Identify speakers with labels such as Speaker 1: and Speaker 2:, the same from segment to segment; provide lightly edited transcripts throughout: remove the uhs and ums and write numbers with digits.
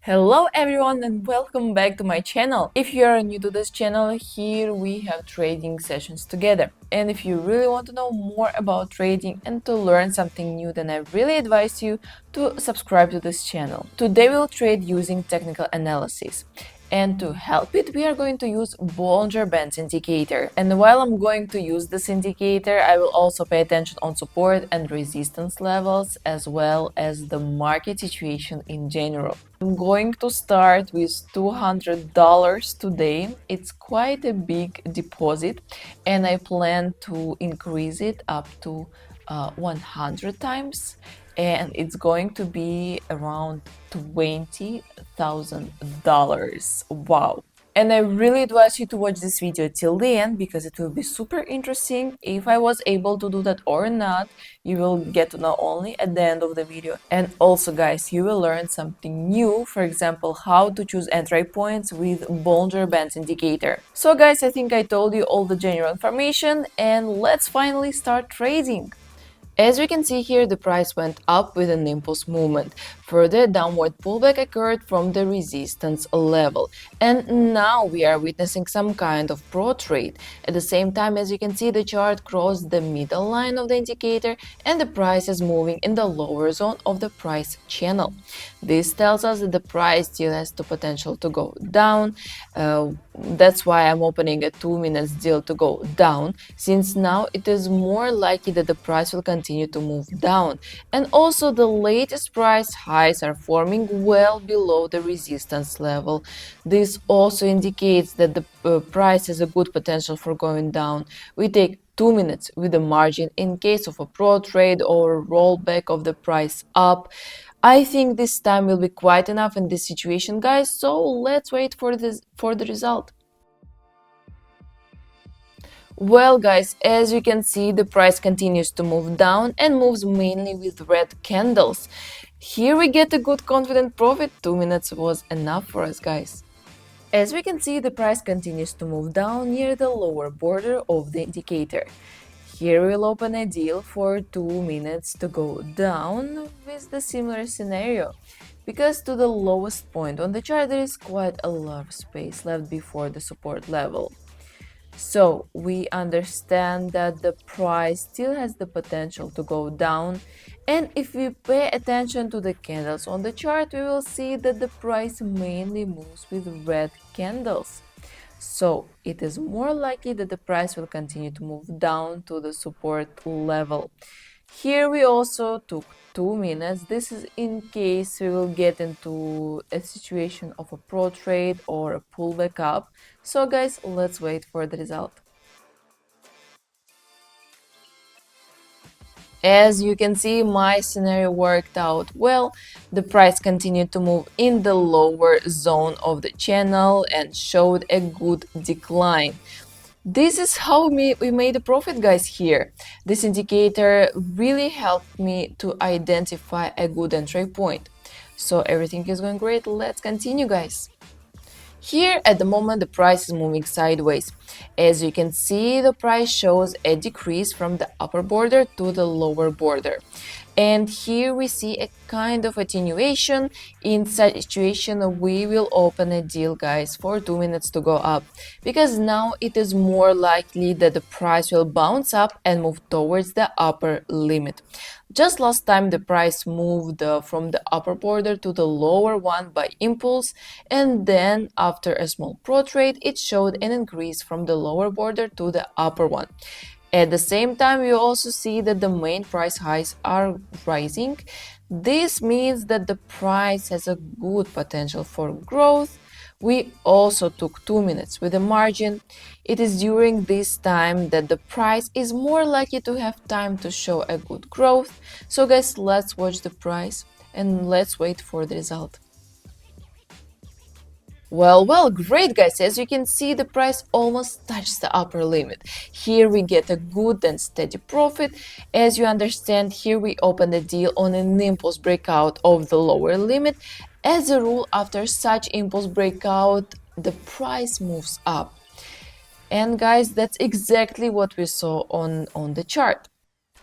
Speaker 1: Hello everyone and welcome back to my channel. If you are new to this channel, here we have trading sessions together. And if you really want to know more about trading and to learn something new, then I really advise you to subscribe to this channel. Today we'll trade using technical analysis. And to help it, we are going to use Bollinger Bands Indicator. And while I'm going to use this indicator, I will also pay attention on support and resistance levels, as well as the market situation in general. I'm going to start with $200 today. It's quite a big deposit, and I plan to increase it up to 100 times, and it's going to be around $20,000. Wow. And I really advise you to watch this video till the end because it will be super interesting. If I was able to do that or not, you will get to know only at the end of the video. And also guys, you will learn something new, for example, how to choose entry points with Bollinger Bands Indicator. So guys, I think I told you all the general information and let's finally start trading. As we can see here, the price went up with an impulse movement. Further downward pullback occurred from the resistance level. And now we are witnessing some kind of pro trade. At the same time, as you can see, the chart crossed the middle line of the indicator and the price is moving in the lower zone of the price channel. This tells us that the price still has the potential to go down. That's why I'm opening a 2-minute deal to go down, since now it is more likely that the price will continue to move down. And also the latest price highs are forming well below the resistance level. This also indicates that the price has a good potential for going down. We take 2 minutes with a margin in case of a pro trade or rollback of the price up. I think this time will be quite enough in this situation, guys, so let's wait for the result. Well guys, as you can see, the price continues to move down and moves mainly with red candles. Here we get a good confident profit. 2 minutes was enough for us, guys. As we can see, the price continues to move down near the lower border of the indicator. Here we'll open a deal for 2 minutes to go down with the similar scenario, because to the lowest point on the chart there is quite a lot of space left before the support level. So we understand that the price still has the potential to go down, and if we pay attention to the candles on the chart, we will see that the price mainly moves with red candles. So it is more likely that the price will continue to move down to the support level. Here we also took 2 minutes. This is in case we will get into a situation of a pro trade or a pullback up. So guys, let's wait for the result. As you can see, my scenario worked out well. The price continued to move in the lower zone of the channel and showed a good decline. This is how we made a profit, guys, here. This indicator really helped me to identify a good entry point. So everything is going great. Let's continue, guys. Here at the moment the price is moving sideways. As you can see, the price shows a decrease from the upper border to the lower border. And here we see a kind of attenuation. In such situation we will open a deal, guys, for 2 minutes to go up, because now it is more likely that the price will bounce up and move towards the upper limit. Just last time the price moved from the upper border to the lower one by impulse, and then after a small pro trade it showed an increase from the lower border to the upper one. At the same time, we also see that the main price highs are rising. This means that the price has a good potential for growth. We also took 2 minutes with a margin. It is during this time that the price is more likely to have time to show a good growth. So guys, let's watch the price and let's wait for the result. Well, great, guys. As you can see, the price almost touched the upper limit. Here we get a good and steady profit. As you understand, here we open the deal on an impulse breakout of the lower limit. As a rule, after such impulse breakout, the price moves up. And guys, that's exactly what we saw on the chart.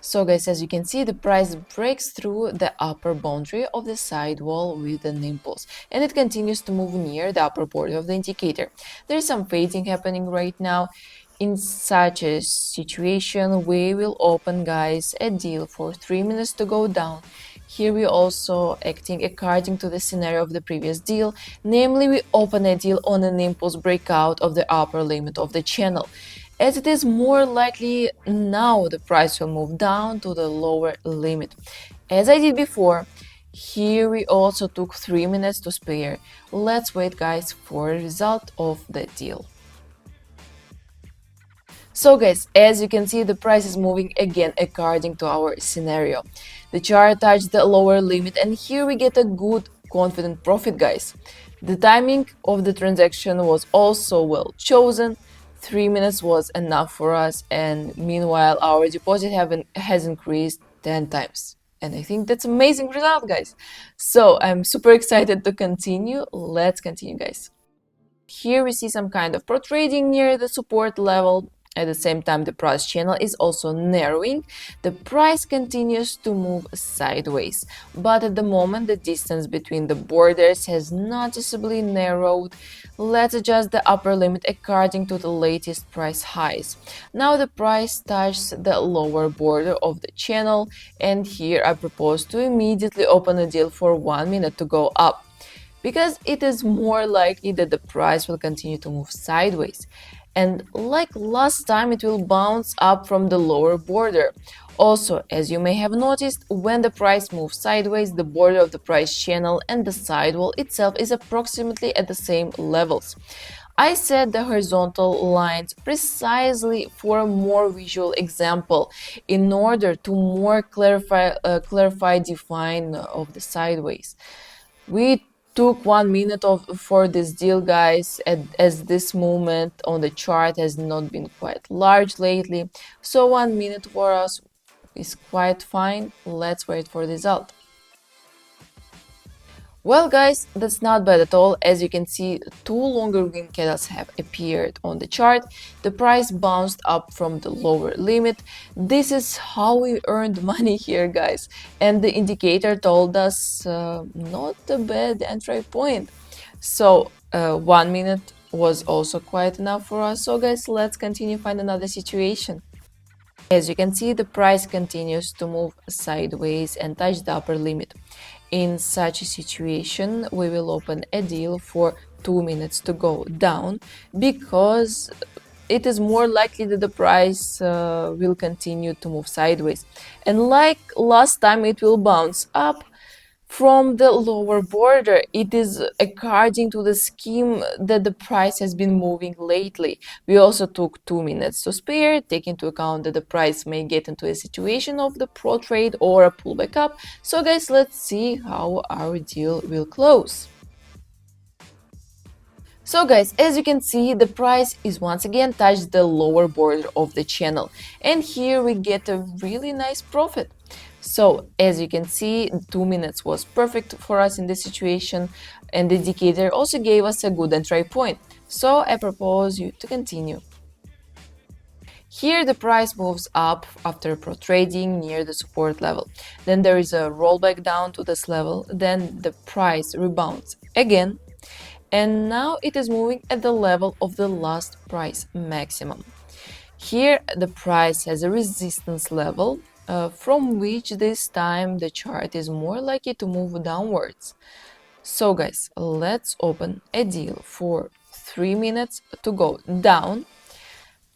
Speaker 1: So guys, as you can see, the price breaks through the upper boundary of the sidewall with an impulse, and it continues to move near the upper border of the indicator. There is some fading happening right now. In such a situation, we will open, guys, a deal for 3 minutes to go down. Here we also acting according to the scenario of the previous deal, namely we open a deal on an impulse breakout of the upper limit of the channel, as it is more likely now the price will move down to the lower limit. As I did before, here we also took 3 minutes to spare. Let's wait, guys, for a result of the deal. So guys, as you can see, the price is moving again according to our scenario. The chart touched the lower limit, and here we get a good confident profit, guys. The timing of the transaction was also well chosen. 3 minutes was enough for us, and meanwhile our deposit has increased 10 times. And I think that's amazing result, guys. So I'm super excited to continue. Let's continue, guys. Here we see some kind of pro trading near the support level. At the same time, the price channel is also narrowing. The price continues to move sideways, but at the moment the distance between the borders has noticeably narrowed. Let's adjust the upper limit according to the latest price highs. Now the price touches the lower border of the channel, and here I propose to immediately open a deal for 1 minute to go up, because it is more likely that the price will continue to move sideways. And like last time, it will bounce up from the lower border. Also, as you may have noticed, when the price moves sideways, the border of the price channel and the sidewall itself is approximately at the same levels. I set the horizontal lines precisely for a more visual example in order to more clarify define of the sideways. We took 1 minute for this deal, guys, as this movement on the chart has not been quite large lately, so 1 minute for us is quite fine. Let's wait for the result. Well, guys, that's not bad at all. As you can see, two longer green candles have appeared on the chart. The price bounced up from the lower limit. This is how we earned money here, guys. And the indicator told us not a bad entry point. So 1 minute was also quite enough for us. So guys, let's continue find another situation. As you can see, the price continues to move sideways and touch the upper limit. In such a situation, we will open a deal for 2 minutes to go down, because it is more likely that the price will continue to move sideways. And like last time, it will bounce up from the lower border. It is according to the scheme that the price has been moving lately. We also took 2 minutes to spare, take into account that the price may get into a situation of the pro trade or a pullback up. So guys, let's see how our deal will close. So guys, as you can see, the price is once again touched the lower border of the channel, and here we get a really nice profit. So as you can see, 2 minutes was perfect for us in this situation, and the indicator also gave us a good entry point. So I propose you to continue. Here the price moves up after pro trading near the support level. Then there is a rollback down to this level, then the price rebounds again, and now it is moving at the level of the last price maximum. Here the price has a resistance level from which this time the chart is more likely to move downwards. So guys, let's open a deal for 3 minutes to go down,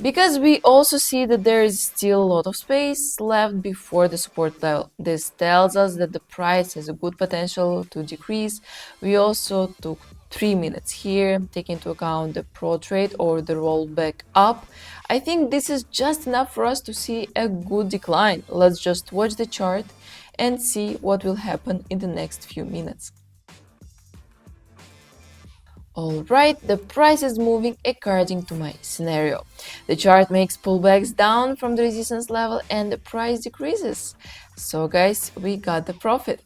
Speaker 1: because we also see that there is still a lot of space left before the support level. This tells us that the price has a good potential to decrease. We also took 3 minutes here, take into account the pro trade or the rollback up. I think this is just enough for us to see a good decline. Let's just watch the chart and see what will happen in the next few minutes. Alright, the price is moving according to my scenario. The chart makes pullbacks down from the resistance level and the price decreases. So guys, we got the profit.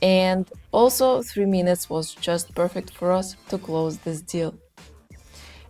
Speaker 1: And also 3 minutes was just perfect for us to close this deal.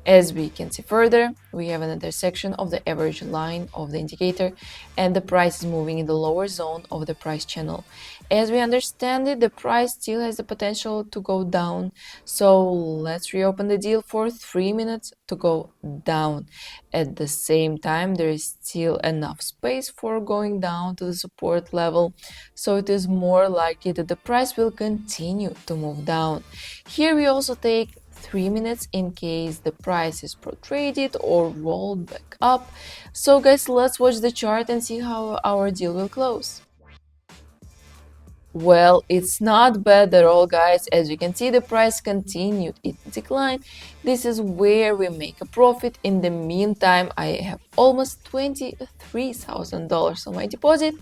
Speaker 1: As we can see further, we have an intersection of the average line of the indicator and the price is moving in the lower zone of the price channel. As we understand it, the price still has the potential to go down, so let's reopen the deal for 3 minutes to go down. At the same time, there is still enough space for going down to the support level, so it is more likely that the price will continue to move down. Here we also take 3 minutes in case the price is protraded or rolled back up. So guys, let's watch the chart and see how our deal will close. Well, it's not bad at all, guys. As you can see, the price continued its decline. This is where we make a profit. In the meantime, I have almost $23,000 on my deposit.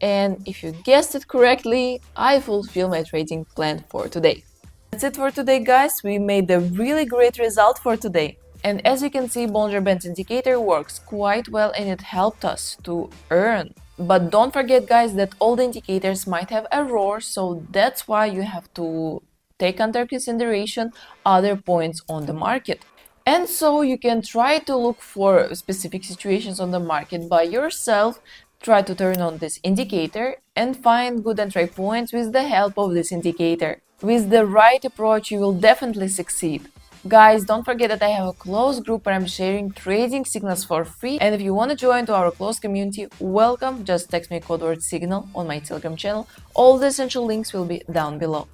Speaker 1: And if you guessed it correctly, I fulfill my trading plan for today. That's it for today, guys. We made a really great result for today. And as you can see, Bollinger Bands Indicator works quite well and it helped us to earn. But don't forget, guys, that all the indicators might have errors, so that's why you have to take under consideration other points on the market. And so you can try to look for specific situations on the market by yourself, try to turn on this indicator and find good entry points with the help of this indicator. With the right approach, you will definitely succeed. Guys, don't forget that I have a closed group where I'm sharing trading signals for free, and if you want to join to our closed community, welcome. Just text me code word signal on my Telegram channel. All the essential links will be down below.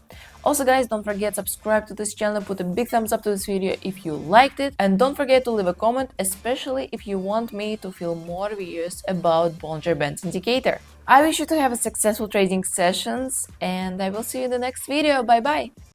Speaker 1: Also guys, don't forget subscribe to this channel, put a big thumbs up to this video if you liked it, and don't forget to leave a comment, especially if you want me to film more videos about Bollinger Bands Indicator. I wish you to have a successful trading sessions, and I will see you in the next video. Bye bye!